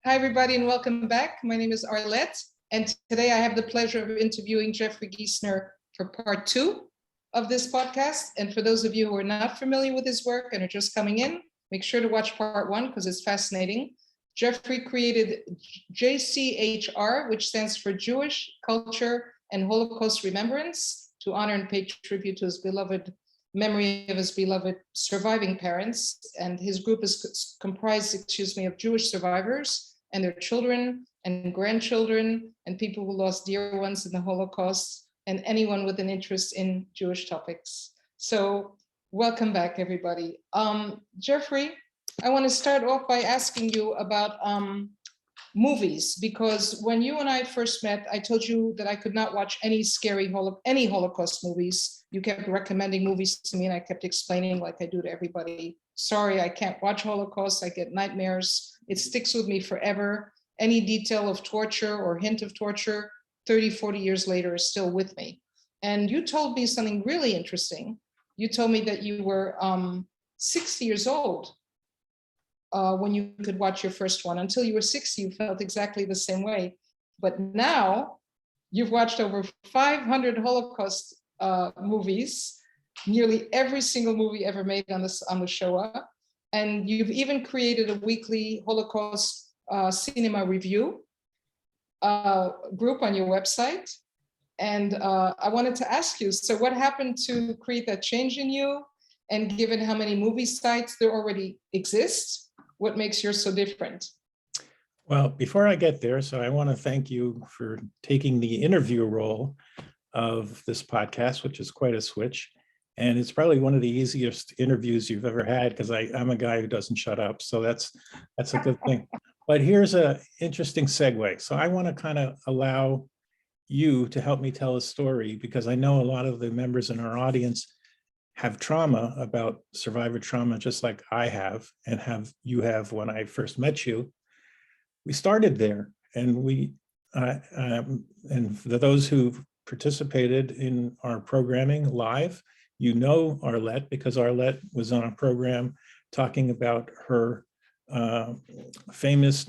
Hi, everybody, and welcome back. My name is Arlette, and today I have the pleasure of interviewing Jeffery Giesener for part 2 of this podcast. And for those of you who are not familiar with his work and are just coming in, make sure to watch part 1 because it's fascinating. Jeffery created JCHR, which stands for Jewish Culture and Holocaust Remembrance, to honor and pay tribute to his beloved memory of his beloved surviving parents. And his group is comprised, of Jewish survivors and their children and grandchildren and people who lost dear ones in the Holocaust and anyone with an interest in Jewish topics. So welcome back, everybody. Jeffery, I want to start off by asking you about movies, because when you and I first met, I told you that I could not watch any scary any Holocaust movies. You kept recommending movies to me and I kept explaining, like I do to everybody, sorry, I can't watch Holocaust, I get nightmares. It sticks with me forever. Any detail of torture or hint of torture 30, 40 years later is still with me. And you told me something really interesting. You told me that you were 60 years old when you could watch your first one. Until you were 60, you felt exactly the same way. But now you've watched over 500 Holocaust movies, nearly every single movie ever made on the Shoah. And you've even created a weekly Holocaust cinema review group on your website. And I wanted to ask you, so what happened to create that change in you? And given how many movie sites there already exist, what makes yours so different? Well, before I get there, so I want to thank you for taking the interview role of this podcast, which is quite a switch. And it's probably one of the easiest interviews you've ever had, because I'm a guy who doesn't shut up. So that's a good thing. But here's an interesting segue. So I want to kind of allow you to help me tell a story, because I know a lot of the members in our audience have trauma, about survivor trauma, just like I have, and you have when I first met you. We started there, and and for those who've participated in our programming live, you know Arlette, because Arlette was on a program talking about her famous,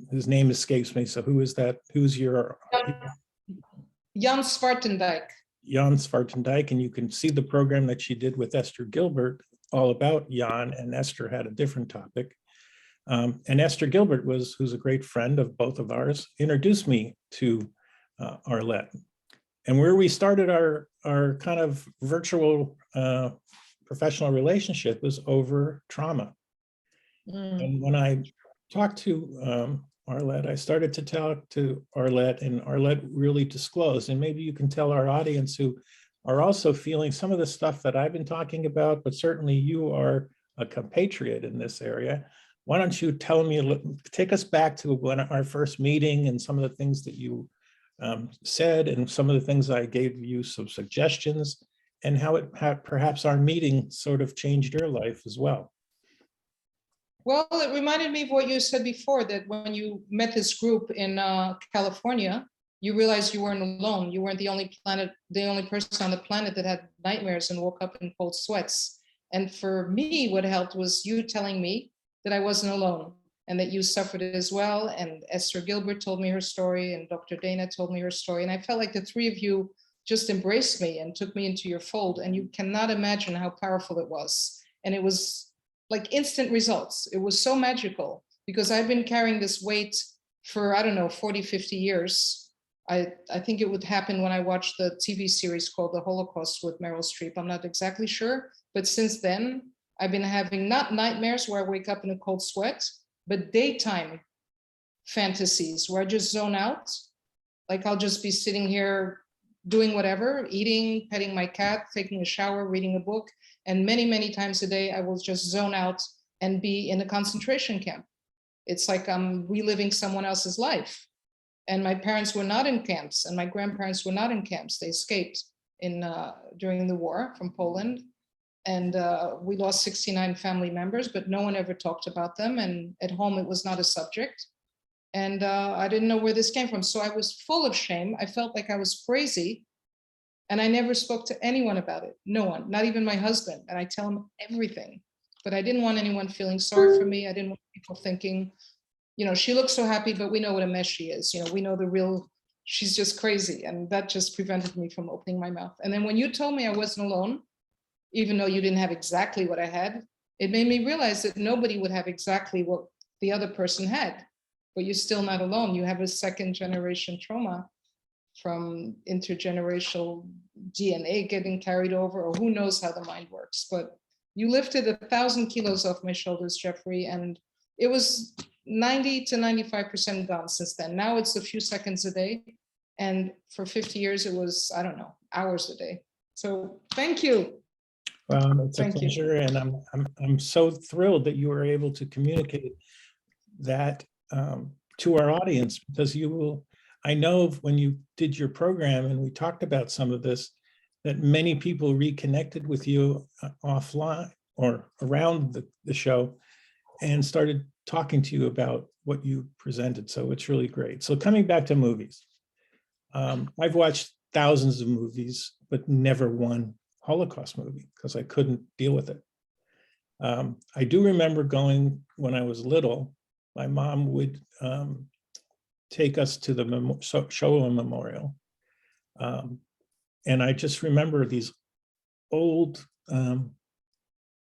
his name escapes me, so who is that? Who's your? Jan Zwartendijk. Jan Zwartendijk, and you can see the program that she did with Esther Gilbert, all about Jan, and Esther had a different topic. And Esther Gilbert, who's a great friend of both of ours, introduced me to Arlette. And where we started our kind of virtual professional relationship was over trauma. And when I talked to Arlette, I started to talk to Arlette, and Arlette really disclosed, and maybe you can tell our audience who are also feeling some of the stuff that I've been talking about, but certainly you are a compatriot in this area. Why don't you tell me, take us back to when our first meeting and some of the things that you said, and some of the things I gave you some suggestions, and how perhaps our meeting sort of changed your life as well. Well, it reminded me of what you said before, that when you met this group in California, you realized you weren't alone. You weren't the only person on the planet that had nightmares and woke up in cold sweats. And for me, what helped was you telling me that I wasn't alone and that you suffered as well. And Esther Gilbert told me her story, and Dr. Dana told me her story. And I felt like the three of you just embraced me and took me into your fold. And you cannot imagine how powerful it was. And it was like instant results. It was so magical, because I've been carrying this weight for, I don't know, 40, 50 years. I think it would happen when I watched the TV series called The Holocaust with Meryl Streep. I'm not exactly sure. But since then, I've been having not nightmares where I wake up in a cold sweat, but daytime fantasies where I just zone out. Like I'll just be sitting here doing whatever, eating, petting my cat, taking a shower, reading a book. And many, many times a day, I will just zone out and be in a concentration camp. It's like I'm reliving someone else's life. And my parents were not in camps, and my grandparents were not in camps. They escaped during the war from Poland. And we lost 69 family members, but no one ever talked about them. And at home, it was not a subject. And I didn't know where this came from. So I was full of shame. I felt like I was crazy. And I never spoke to anyone about it. No one, not even my husband. And I tell him everything. But I didn't want anyone feeling sorry for me. I didn't want people thinking she looks so happy, but we know what a mess she is. We know the real, she's just crazy. And that just prevented me from opening my mouth. And then when you told me I wasn't alone, even though you didn't have exactly what I had, it made me realize that nobody would have exactly what the other person had, but you're still not alone. You have a second generation trauma from intergenerational DNA getting carried over, or who knows how the mind works. But you lifted 1,000 kilos off my shoulders, Jeffrey, and it was 90 to 95% gone since then. Now it's a few seconds a day. And for 50 years, it was, I don't know, hours a day. So thank you. It's a pleasure, and I'm so thrilled that you were able to communicate that to our audience, because I know when you did your program and we talked about some of this, that many people reconnected with you offline or around the show and started talking to you about what you presented. So it's really great. So coming back to movies, I've watched thousands of movies, but never one Holocaust movie because I couldn't deal with it. I do remember going when I was little. My mom would take us to the Shoah Memorial. And I just remember these old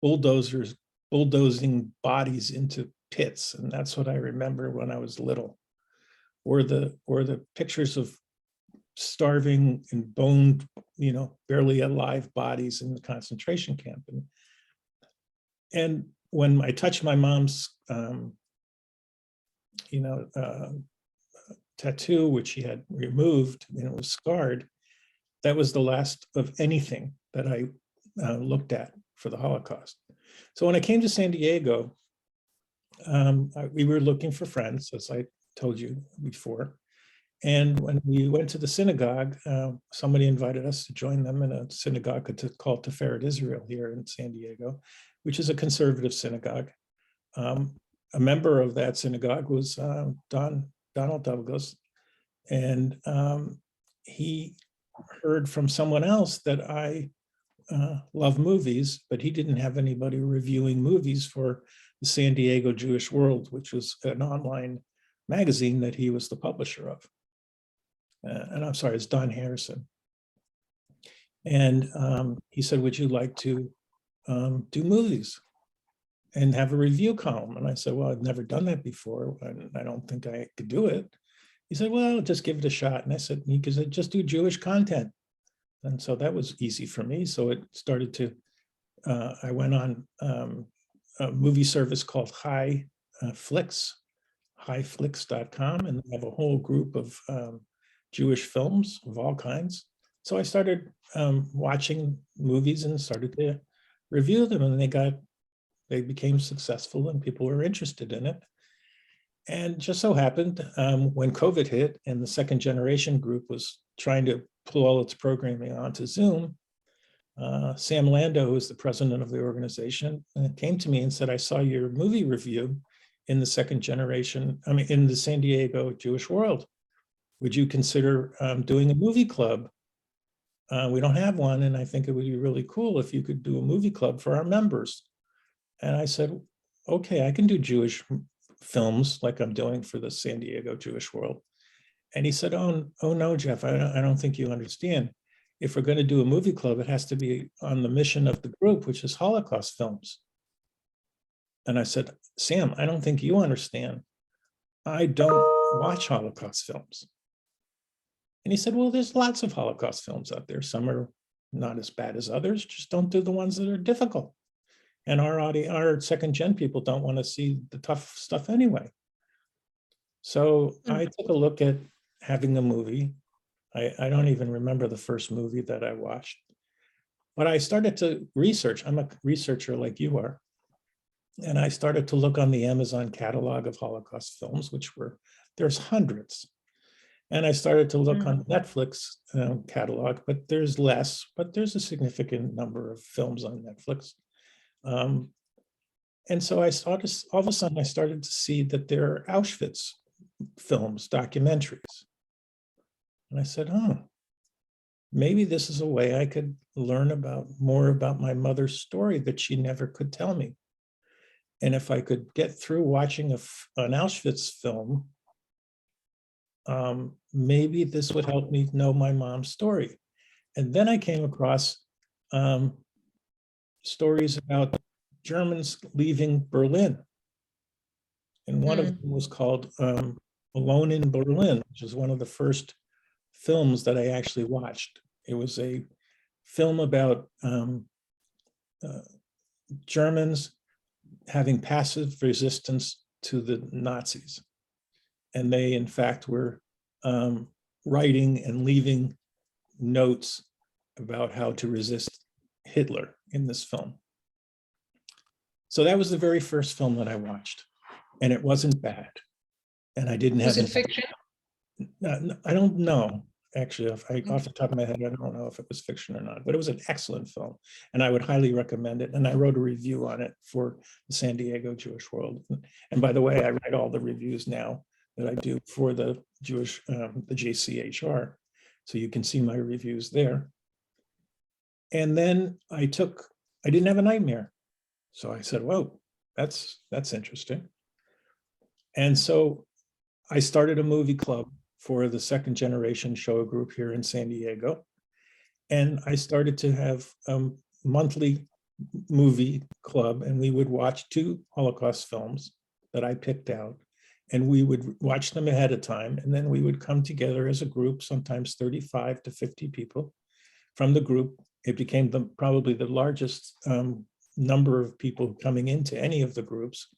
bulldozers bulldozing bodies into pits. And that's what I remember when I was little. Or the pictures of starving and boned, barely alive bodies in the concentration camp. And when I touched my mom's, tattoo, which she had removed, and it was scarred, that was the last of anything that I looked at for the Holocaust. So when I came to San Diego, we were looking for friends, as I told you before. And when we went to the synagogue, somebody invited us to join them in a synagogue called Tiferet Israel here in San Diego, which is a conservative synagogue. A member of that synagogue was Donald Douglas, and he heard from someone else that I love movies, but he didn't have anybody reviewing movies for the San Diego Jewish World, which was an online magazine that he was the publisher of. And I'm sorry, it's Don Harrison. And he said, would you like to do movies and have a review column? And I said, well, I've never done that before, and I don't think I could do it. He said, well, just give it a shot. And I said, he said, just do Jewish content. And so that was easy for me. So it started to, I went on a movie service called Flicks, highflix.com, and they have a whole group of Jewish films of all kinds. So I started watching movies and started to review them, and they became successful and people were interested in it. And just so happened when COVID hit and the second generation group was trying to pull all its programming onto Zoom, Sam Lando, who is the president of the organization, came to me and said, I saw your movie review in the in the San Diego Jewish World. Would you consider doing a movie club? We don't have one, and I think it would be really cool if you could do a movie club for our members. And I said, okay, I can do Jewish films like I'm doing for the San Diego Jewish World. And he said, oh no, Jeff, I don't think you understand. If we're going to do a movie club, it has to be on the mission of the group, which is Holocaust films. And I said, Sam, I don't think you understand. I don't watch Holocaust films. And he said, well, there's lots of Holocaust films out there. Some are not as bad as others. Just don't do the ones that are difficult. And our second gen people don't want to see the tough stuff anyway. So I took a look at having a movie. I don't even remember the first movie that I watched, but I started to research. I'm a researcher like you are. And I started to look on the Amazon catalog of Holocaust films, there's hundreds. And I started to look on the Netflix catalog, but there's less, but there's a significant number of films on Netflix. And so all of a sudden I started to see that there are Auschwitz films, documentaries. And I said, oh, maybe this is a way I could learn more about my mother's story that she never could tell me. And if I could get through watching an Auschwitz film, maybe this would help me know my mom's story. And then I came across stories about Germans leaving Berlin. And one of them was called Alone in Berlin, which is one of the first films that I actually watched. It was a film about Germans having passive resistance to the Nazis. And they, in fact, were writing and leaving notes about how to resist Hitler in this film. So that was the very first film that I watched, and it wasn't bad. And I didn't have. Was it fiction? I don't know, actually. Off the top of my head, I don't know if it was fiction or not, but it was an excellent film, and I would highly recommend it. And I wrote a review on it for the San Diego Jewish World. And by the way, I write all the reviews now that I do for the the JCHR, so you can see my reviews there. And then I didn't have a nightmare. So I said, whoa, that's interesting. And so I started a movie club for the second generation show group here in San Diego. And I started to have a monthly movie club, and we would watch 2 Holocaust films that I picked out. And we would watch them ahead of time. And then we would come together as a group, sometimes 35 to 50 people from the group. It became probably the largest number of people coming into any of the groups.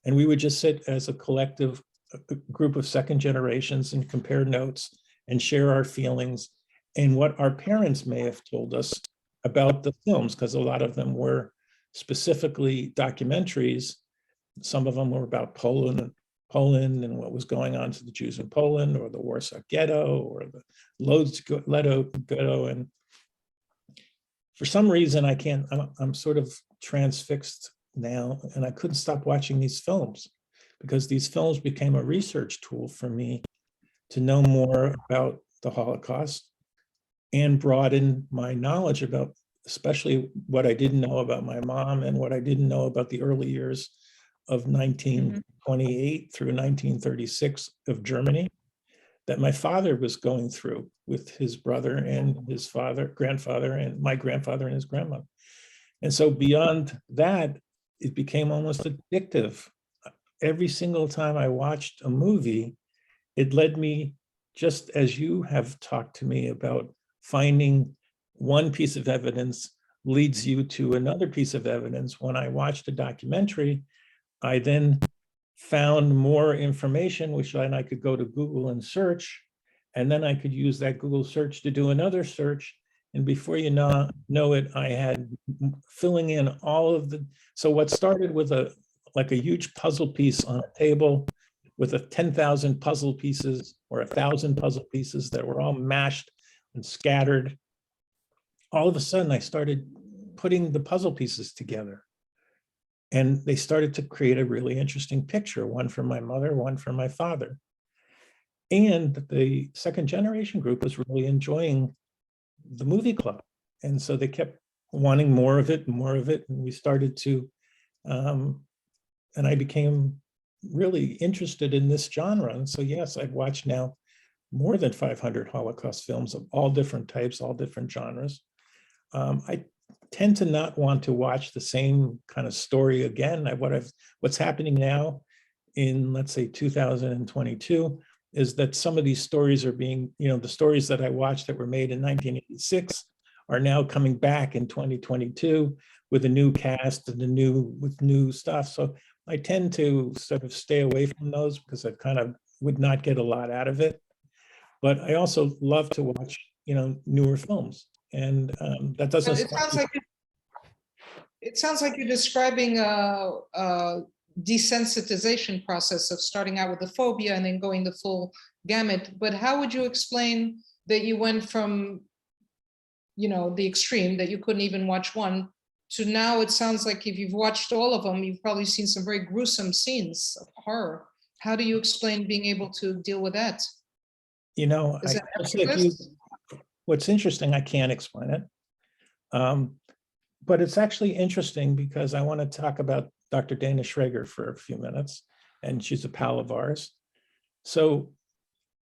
And we would just sit as a collective group of second generations and compare notes and share our feelings and what our parents may have told us about the films, because a lot of them were specifically documentaries. Some of them were about Poland and what was going on to the Jews in Poland, or the Warsaw Ghetto, or the Lodz Ghetto. And for some reason, I'm sort of transfixed now, and I couldn't stop watching these films, because these films became a research tool for me to know more about the Holocaust and broaden my knowledge about, especially what I didn't know about my mom and what I didn't know about the early years of 1928 through 1936 of Germany, that my father was going through with his brother and his grandfather, and my grandfather and his grandmother. And so beyond that, it became almost addictive. Every single time I watched a movie, it led me, just as you have talked to me about finding one piece of evidence leads you to another piece of evidence. When I watched a documentary, I then found more information, which then I could go to Google and search, and then I could use that Google search to do another search. And before you know it, I had filling in all of the, so what started with like a huge puzzle piece on a table with 10,000 puzzle pieces or 1,000 puzzle pieces that were all mashed and scattered. All of a sudden, I started putting the puzzle pieces together. And they started to create a really interesting picture, one for my mother, one for my father. And the second generation group was really enjoying the movie club. And so they kept wanting more of it, more of it. And we started to, and I became really interested in this genre. And so, yes, I've watched now more than 500 Holocaust films of all different types, all different genres. I tend to not want to watch the same kind of story again. What's happening now in, let's say, 2022, is that some of these stories are being, the stories that I watched that were made in 1986 are now coming back in 2022 with a new cast and with new stuff. So I tend to sort of stay away from those because I kind of would not get a lot out of it. But I also love to watch, newer films. And that doesn't. It sounds like you're describing a desensitization process of starting out with the phobia and then going the full gamut. But how would you explain that you went from, the extreme that you couldn't even watch one to now? It sounds like if you've watched all of them, you've probably seen some very gruesome scenes of horror. How do you explain being able to deal with that? What's interesting, I can't explain it. But it's actually interesting because I want to talk about Dr. Dana Schrager for a few minutes, and she's a pal of ours. So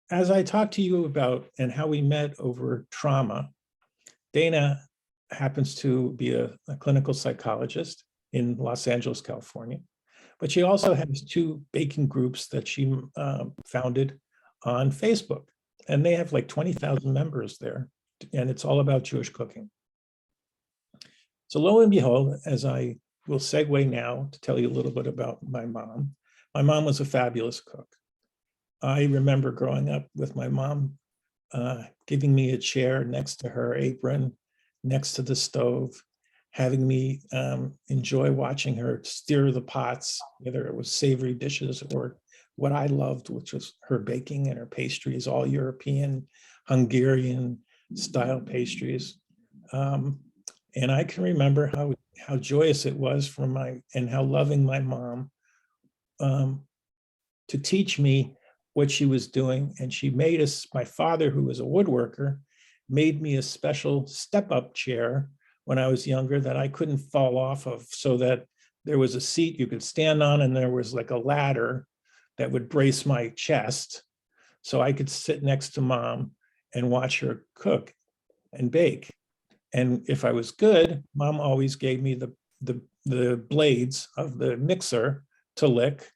as I talked to you about and how we met over trauma, Dana happens to be a clinical psychologist in Los Angeles, California, but she also has two baking groups that she founded on Facebook, and they have like 20,000 members there, and it's all about Jewish cooking. So lo and behold, as I will segue now to tell you a little bit about my mom. My mom was a fabulous cook. I remember growing up with my mom giving me a chair next to her apron, next to the stove, having me enjoy watching her stir the pots, whether it was savory dishes or what I loved, which was her baking and her pastries, all European, Hungarian style pastries. And I can remember how joyous it was for and how loving my mom to teach me what she was doing. And she made us, my father, who was a woodworker, made me a special step-up chair when I was younger that I couldn't fall off of, so that there was a seat you could stand on, and there was like a ladder that would brace my chest, so I could sit next to Mom and watch her cook and bake. And if I was good, Mom always gave me the blades of the mixer to lick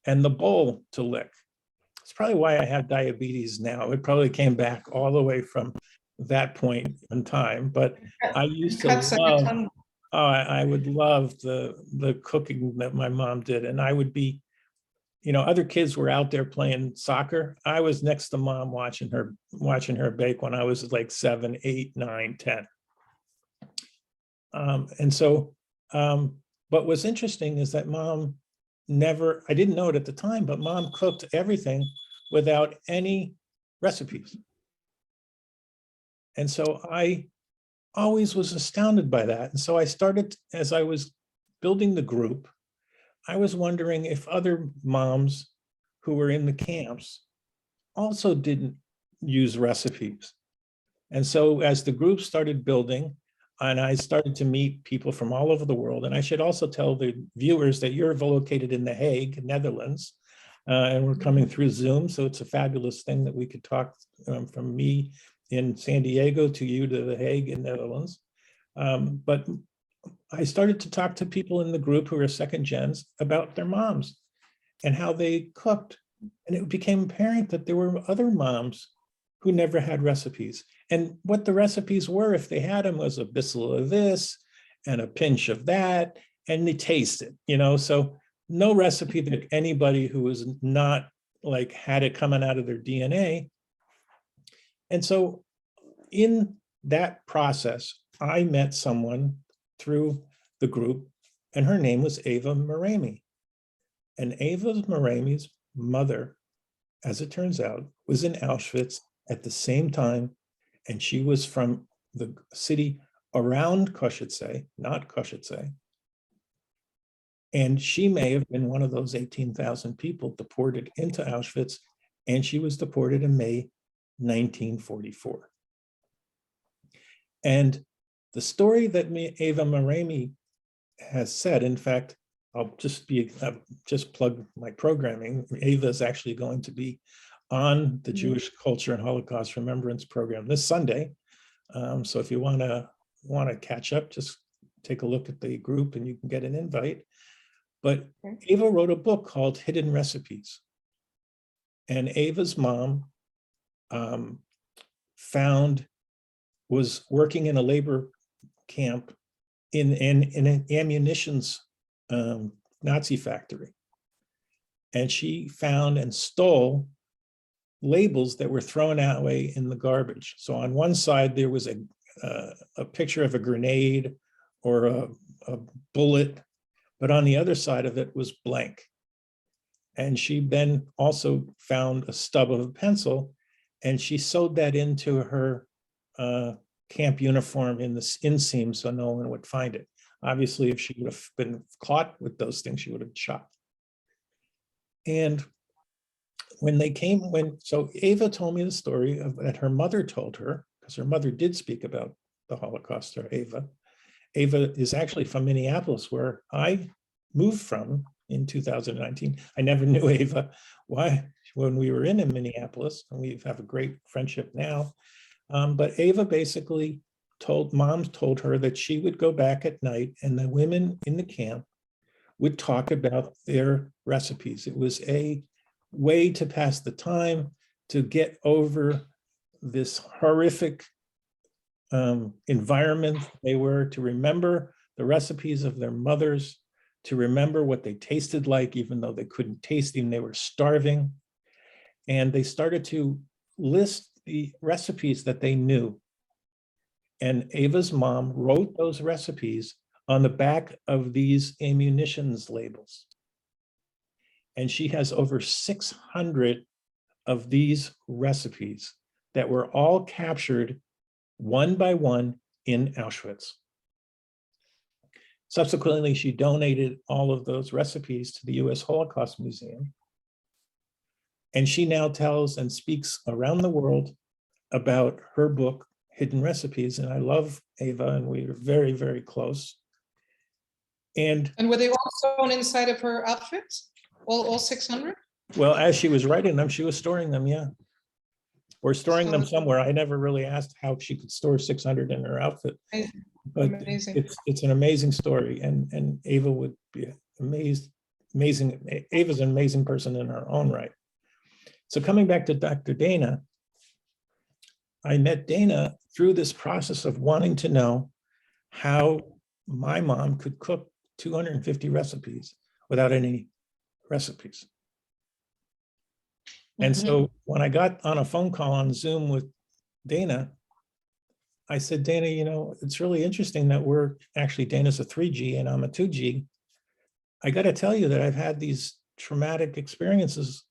and the bowl to lick. It's probably why I have diabetes now. It probably came back all the way from that point in time. But I used to love, I would love the cooking that my mom did. And I would be, other kids were out there playing soccer. I was next to Mom watching her bake when I was like 7, 8, 9, 10. And so, but what's interesting is that Mom I didn't know it at the time, but Mom cooked everything without any recipes. And so I always was astounded by that. And so I started, as I was building the group, I was wondering if other moms who were in the camps also didn't use recipes. And so as the group started building, and I started to meet people from all over the world. And I should also tell the viewers that you're located in The Hague, Netherlands, and we're coming through Zoom. So it's a fabulous thing that we could talk from me in San Diego to you to The Hague in Netherlands. But I started to talk to people in the group who are second gens about their moms and how they cooked. And it became apparent that there were other moms who never had recipes. And what the recipes were, if they had them, was a bissel of this and a pinch of that, and they taste it, so no recipe that anybody who was not like had it coming out of their DNA. And so in that process, I met someone through the group, and her name was Eva Marami. And Eva Marami's mother, as it turns out, was in Auschwitz at the same time, and she was from the city around Košice, not Košice. And she may have been one of those 18,000 people deported into Auschwitz, and she was deported in May 1944. And the story that Eva Marami has said, in fact, I'll just plug my programming. Eva is actually going to be on the Jewish Culture and Holocaust Remembrance program this Sunday. So if you want to catch up, just take a look at the group and you can get an invite. But Eva wrote a book called Hidden Recipes. And Eva's mom was working in a labor camp in an ammunitions Nazi factory. And she found and stole labels that were thrown away in the garbage. So on one side, there was a picture of a grenade or a bullet, but on the other side of it was blank. And she then also found a stub of a pencil, and she sewed that into her camp uniform in the inseam so no one would find it. Obviously, if she would have been caught with those things, she would have been shot. And so Eva told me the story that her mother told her, because her mother did speak about the Holocaust, or Eva. Eva is actually from Minneapolis, where I moved from in 2019. I never knew Ava when we were in Minneapolis, and we have a great friendship now. But Ava basically Mom told her that she would go back at night and the women in the camp would talk about their recipes. It was a way to pass the time, to get over this horrific environment they were, to remember the recipes of their mothers, to remember what they tasted like, even though they couldn't taste them, they were starving. And they started to list the recipes that they knew. And Ava's mom wrote those recipes on the back of these ammunitions labels. And she has over 600 of these recipes that were all captured one by one in Auschwitz. Subsequently, she donated all of those recipes to the US Holocaust Museum. And she now tells and speaks around the world about her book, Hidden Recipes. And I love Ava, and we are very, very close. And were they all sewn inside of her outfits? All 600? Well, as she was writing them, she was storing them, yeah. Or storing them somewhere. I never really asked how she could store 600 in her outfit. But amazing. It's an amazing story, and Ava would be amazing. Ava's an amazing person in her own right. So coming back to Dr. Dana, I met Dana through this process of wanting to know how my mom could cook 250 recipes without any recipes. And so when I got on a phone call on Zoom with Dana, I said, Dana, it's really interesting that Dana's a 3G and I'm a 2G. I got to tell you that I've had these traumatic experiences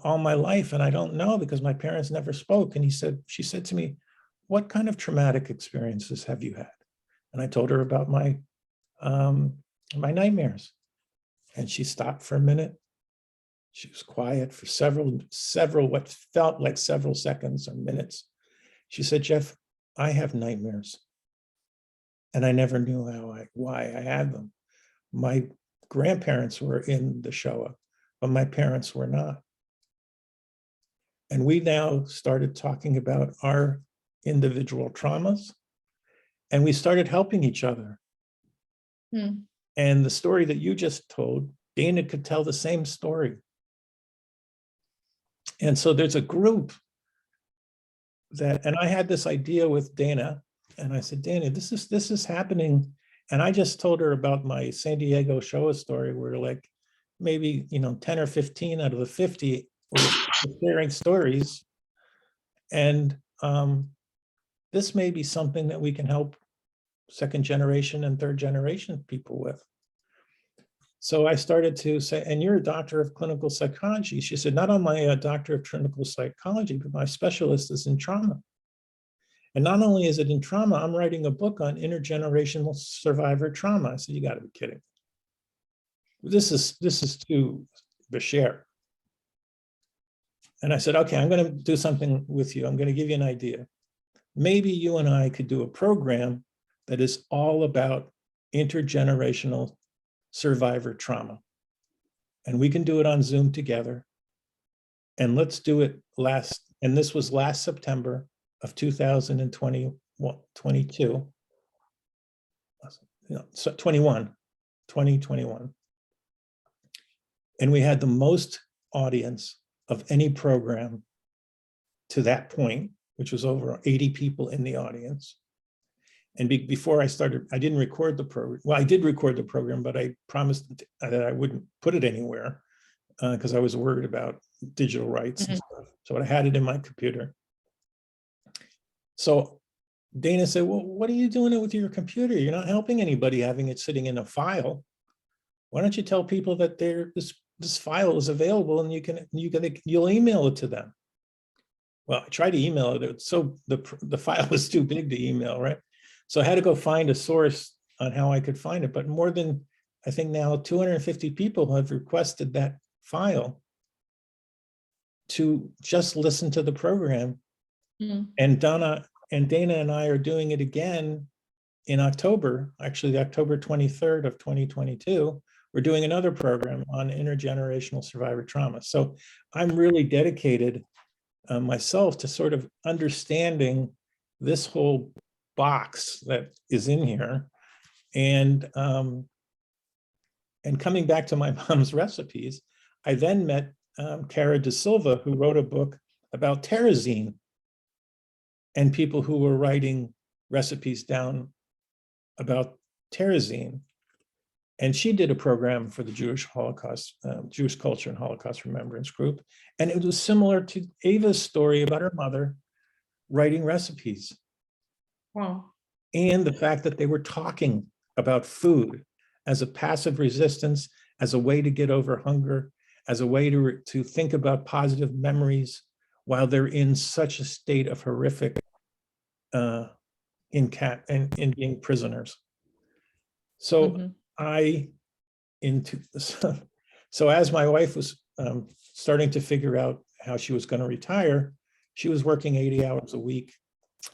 all my life, and I don't know because my parents never spoke. And she said to me, what kind of traumatic experiences have you had? And I told her about my nightmares. And she stopped for a minute. She was quiet for several, what felt like several seconds or minutes. She said, Jeff, I have nightmares. And I never knew why I had them. My grandparents were in the Shoah, but my parents were not. And we now started talking about our individual traumas, and we started helping each other. And the story that you just told, Dana could tell the same story. And so there's a group and I had this idea with Dana, and I said, Dana, this is happening. And I just told her about my San Diego Shoah story, where like maybe 10 or 15 out of the 50 were sharing stories. And this may be something that we can help second generation and third generation people with. So I started to say, and you're a doctor of clinical psychology. She said, not only a doctor of clinical psychology, but my specialist is in trauma. And not only is it in trauma, I'm writing a book on intergenerational survivor trauma. I said, you got to be kidding. This is too Bashir. And I said, okay, I'm going to do something with you. I'm going to give you an idea. Maybe you and I could do a program that is all about intergenerational survivor trauma. And we can do it on Zoom together. And let's do it this was last September of 2022. 2021. And we had the most audience of any program to that point, which was over 80 people in the audience. And before I started, I didn't record the program. Well, I did record the program, but I promised that I wouldn't put it anywhere because I was worried about digital rights and stuff. So I had it in my computer. So Dana said, well, what are you doing it with your computer? You're not helping anybody having it sitting in a file. Why don't you tell people that this file is available and you'll email it to them? Well, I tried to email it. So the file was too big to email, right? So I had to go find a source on how I could find it. But more than, I think now 250 people have requested that file to just listen to the program. And Dana and I are doing it again in October, actually October 23rd of 2022, we're doing another program on intergenerational survivor trauma. So I'm really dedicated myself to sort of understanding this whole box that is in here, and coming back to my mom's recipes, I then met Cara da Silva, who wrote a book about terrazine and people who were writing recipes down about terrazine. And she did a program for the Jewish Holocaust, Jewish Culture and Holocaust Remembrance Group. And it was similar to Ava's story about her mother writing recipes. Wow. And the fact that they were talking about food as a passive resistance, as a way to get over hunger, as a way to think about positive memories while they're in such a state of horrific in being prisoners. So so as my wife was starting to figure out how she was going to retire, she was working 80 hours a week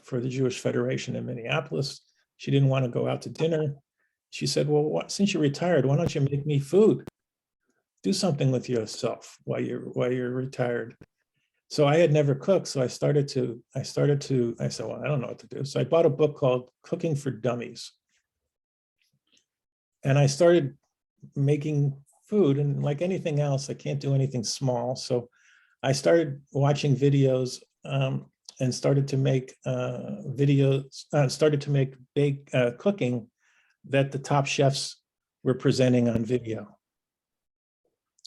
for the Jewish Federation in Minneapolis. She didn't want to go out to dinner. She said, well, since you're retired, why don't you make me food? Do something with yourself while you're retired. So I had never cooked. So I said, well, I don't know what to do. So I bought a book called Cooking for Dummies. And I started making food, and like anything else, I can't do anything small. So I started watching videos and started to make cooking that the top chefs were presenting on video.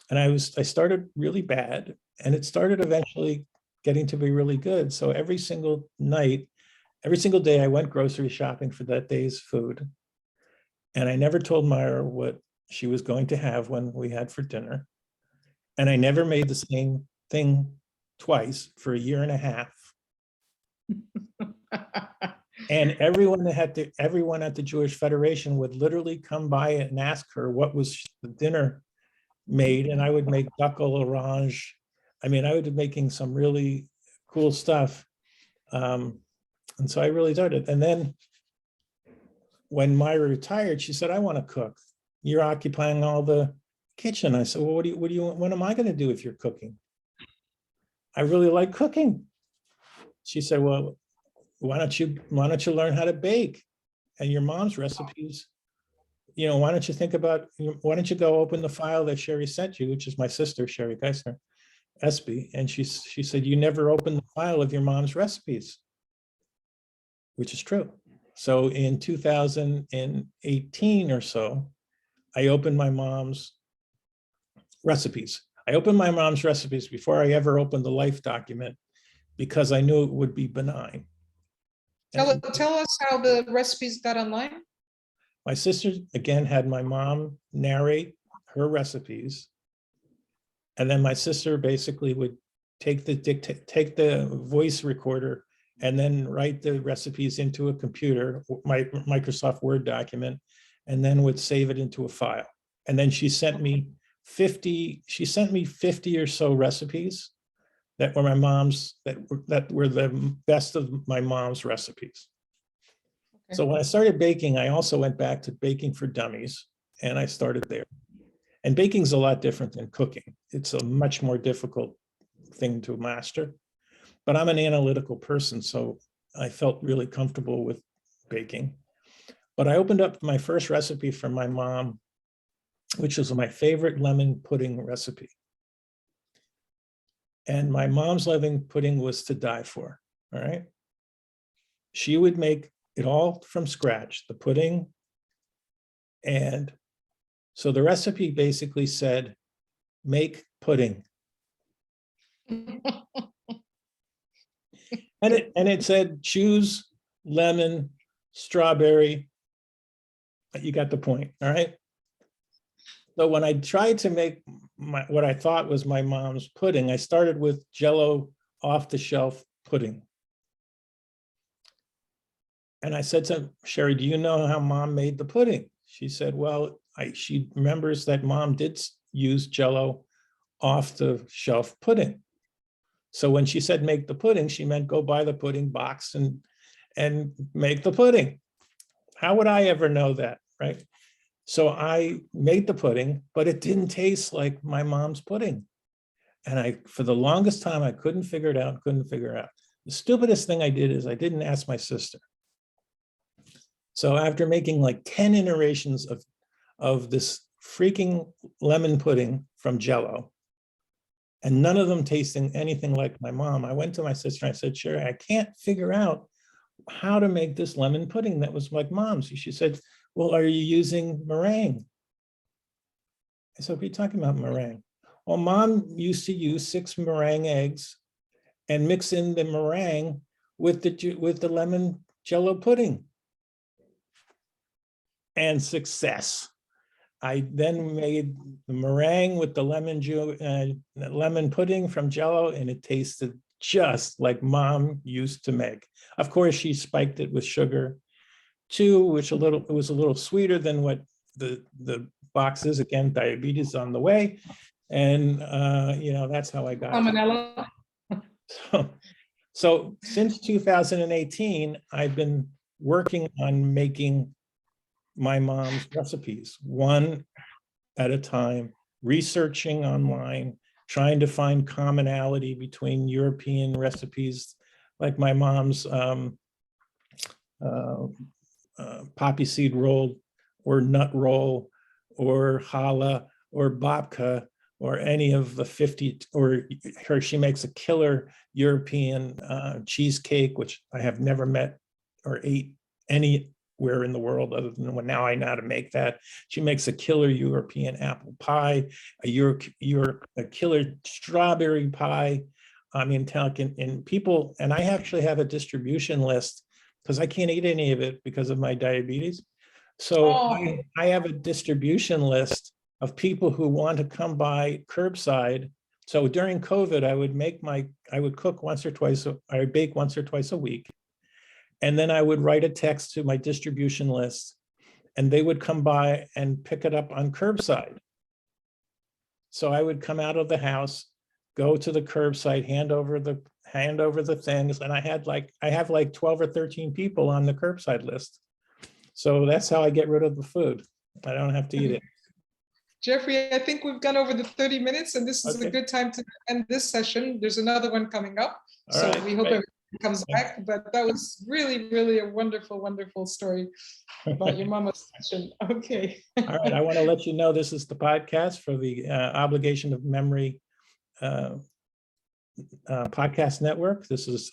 And I started really bad, and it started eventually getting to be really good. So every single day I went grocery shopping for that day's food. And I never told Myra what she was going to have when we had for dinner. And I never made the same thing twice for a year and a half. And everyone at the Jewish Federation would literally come by and ask her what was the dinner made, and I would make duck à l'orange. I mean, I would be making some really cool stuff. And so I really started. And then when Myra retired, she said, I want to cook. You're occupying all the kitchen. I said, well, what am I going to do if you're cooking? I really like cooking. She said, well, why don't you learn how to bake? And your mom's recipes, why don't you go open the file that Sherry sent you, which is my sister, Sherry Giesener, Espy. And she said, you never opened the file of your mom's recipes, which is true. So in 2018 or so, I opened my mom's recipes. I opened my mom's recipes before I ever opened the life document because I knew it would be benign. Tell us how the recipes got online. My sister, again, had my mom narrate her recipes. And then my sister basically would take the voice recorder and then write the recipes into a computer, my Microsoft Word document, and then would save it into a file. And then she sent me 50 or so recipes that were my mom's, that were the best of my mom's recipes. Okay. So when I started baking, I also went back to Baking for Dummies, and I started there. And baking's a lot different than cooking. It's a much more difficult thing to master. But I'm an analytical person, so I felt really comfortable with baking. But I opened up my first recipe from my mom, which is my favorite lemon pudding recipe. And my mom's lemon pudding was to die for, all right? She would make it all from scratch, the pudding. And so the recipe basically said, make pudding. And it said, choose lemon, strawberry. You got the point, all right? So when I tried to make what I thought was my mom's pudding, I started with Jell-O off-the-shelf pudding. And I said to Sherry, do you know how mom made the pudding? She said, well, she remembers that mom did use Jell-O off-the-shelf pudding. So when she said make the pudding, she meant go buy the pudding box and make the pudding. How would I ever know that, right? So I made the pudding, but it didn't taste like my mom's pudding. And for the longest time, I couldn't figure it out, The stupidest thing I did is I didn't ask my sister. So after making like 10 iterations of this freaking lemon pudding from Jell-O, and none of them tasting anything like my mom, I went to my sister and I said, Sherry, I can't figure out how to make this lemon pudding that was like mom's. She said, well, are you using meringue? I said, what are you talking about, meringue? Well, mom used to use 6 meringue eggs and mix in the meringue with the lemon Jell-O pudding. And success. I then made the meringue with the lemon pudding from Jell-O, and it tasted just like mom used to make. Of course, she spiked it with sugar too, which it was a little sweeter than what the box is. Again, diabetes on the way, and that's how I got. Salmonella. So since 2018, I've been working on making my mom's recipes, one at a time, researching online, trying to find commonality between European recipes, like my mom's poppy seed roll, or nut roll, or challah, or babka, or any of the 50, she makes a killer European cheesecake, which I have never met or ate anywhere in the world other than when now I know how to make that. She makes a killer European apple pie, a killer strawberry pie. I mean, and I actually have a distribution list because I can't eat any of it because of my diabetes. So I have a distribution list of people who want to come by curbside. So during COVID, I would cook once or twice, I would bake once or twice a week. And then I would write a text to my distribution list, and they would come by and pick it up on curbside. So I would come out of the house, go to the curbside, hand over the things, and I have like 12 or 13 people on the curbside list. So that's how I get rid of the food. I don't have to eat it. Jeffrey, I think we've gone over the 30 minutes, and this is a good time to end this session. There's another one coming up. So we hope everyone comes back. But that was really, really a wonderful, wonderful story about your mama's session. Okay. All right. I want to let you know this is the podcast for the Obligation of Memory podcast network.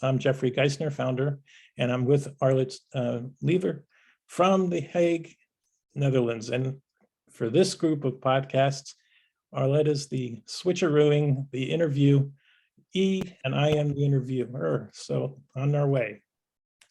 I'm Jeffery Giesener, founder, and I'm with Arlette Lever from The Hague, Netherlands. And for this group of podcasts, Arlette is the switcherooing, the interviewee, and I am the interviewer. So on our way.